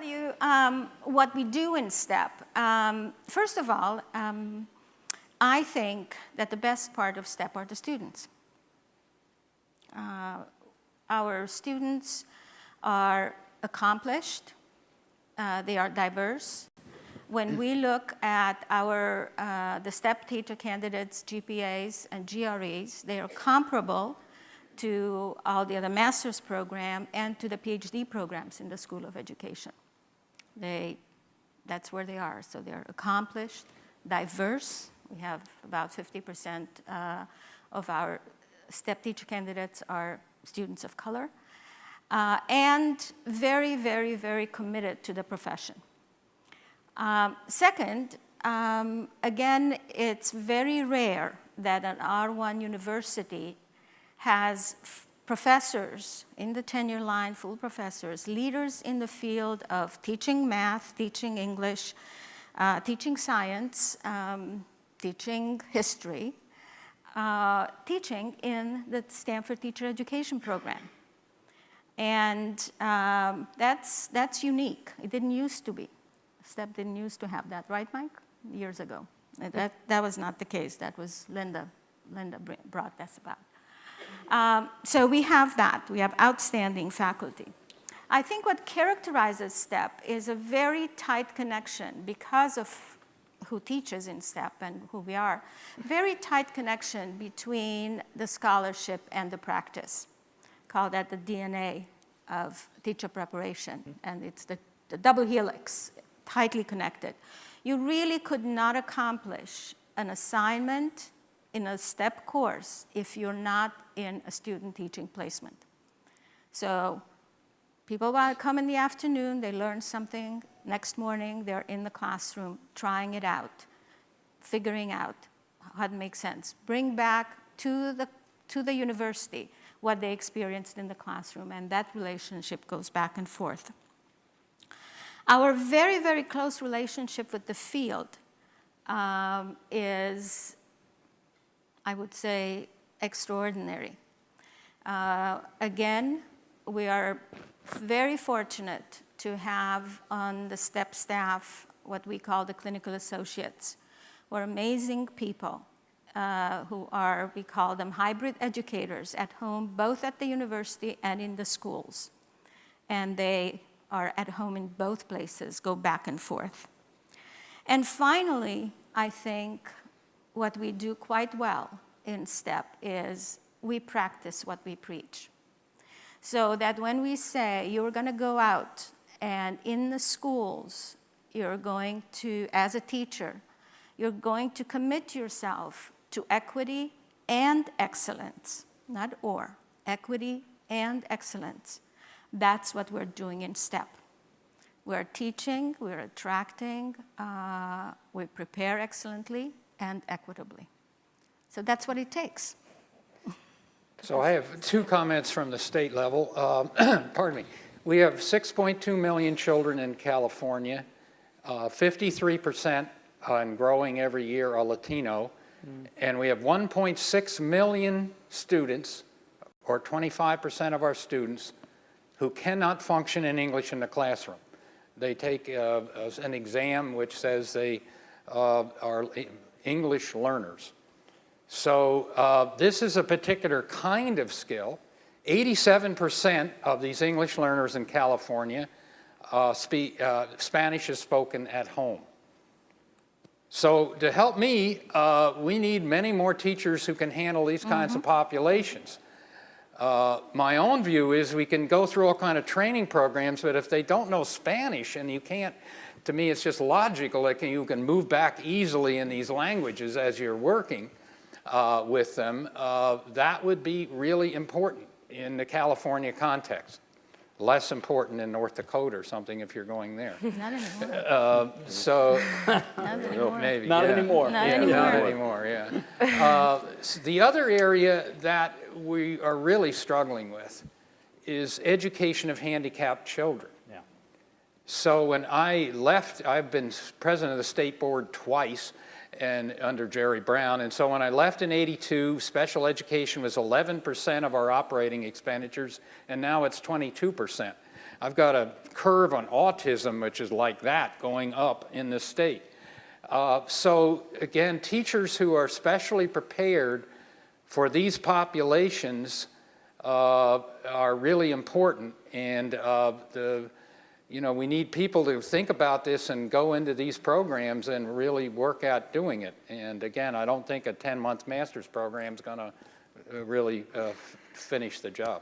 you what we do in STEP. First of all, I think that the best part of STEP are the students. Our students are accomplished. They are diverse. When we look at the STEP teacher candidates' GPAs and GREs, they are comparable to all the other master's program and to the PhD programs in the School of Education. That's where they are. So they're accomplished, diverse. We have about 50% of our STEP teacher candidates are students of color, and very, very, very committed to the profession. Second, again, it's very rare that an R1 university has professors in the tenure line, full professors, leaders in the field of teaching math, teaching English, teaching science, teaching history, teaching in the Stanford Teacher Education Program. And that's unique. It didn't used to be. STEP didn't used to have that, right, Mike? Years ago. That was not the case. That was Linda brought this about. So we have that. We have outstanding faculty. I think what characterizes STEP is a very tight connection because of who teaches in STEP and who we are. Very tight connection between the scholarship and the practice. Call that the DNA of teacher preparation. And it's the double helix, tightly connected. You really could not accomplish an assignment in a STEP course if you're not in a student teaching placement. So people want to come in the afternoon, they learn something. Next morning, they're in the classroom trying it out, figuring out how to make sense. Bring back to the university what they experienced in the classroom, and that relationship goes back and forth. Our very, very close relationship with the field is, I would say, extraordinary. Again, we are very fortunate to have on the STEP staff what we call the clinical associates, who are amazing people who are, we call them hybrid educators at home, both at the university and in the schools. And they are at home in both places, go back and forth. And finally, I think what we do quite well in STEP is we practice what we preach. So that when we say you're going to go out and in the schools, you're going to, as a teacher, you're going to commit yourself to equity and excellence, not or, equity and excellence. That's what we're doing in STEP. We're teaching, we're attracting, we prepare excellently and equitably. So that's what it takes. So I have two comments from the state level. Pardon me. We have 6.2 million children in California. 53% and growing every year are Latino. And we have 1.6 million students, or 25% of our students, who cannot function in English in the classroom. They take an exam which says they are English learners. So this is a particular kind of skill. 87% of these English learners in California Spanish is spoken at home. So to help me, we need many more teachers who can handle these kinds of populations. My own view is we can go through all kinds of training programs, but if they don't know Spanish, and you can't, to me it's just logical that you can move back easily in these languages as you're working with them, that would be really important in the California context. Less important in North Dakota or something if you're going there. Not anymore. Not anymore. Maybe. Not anymore. Not Yeah, anymore. not anymore, yeah. The other area that we are really struggling with is education of handicapped children. Yeah. So when I left, I've been president of the state board twice and under Jerry Brown, and so when I left in '82, special education was 11% of our operating expenditures, and now it's 22%. I've got a curve on autism, which is like that, going up in the state. So again, teachers who are specially prepared for these populations are really important, and we need people to think about this and go into these programs and really work at doing it. And again, I don't think a 10-month master's program is going to really finish the job.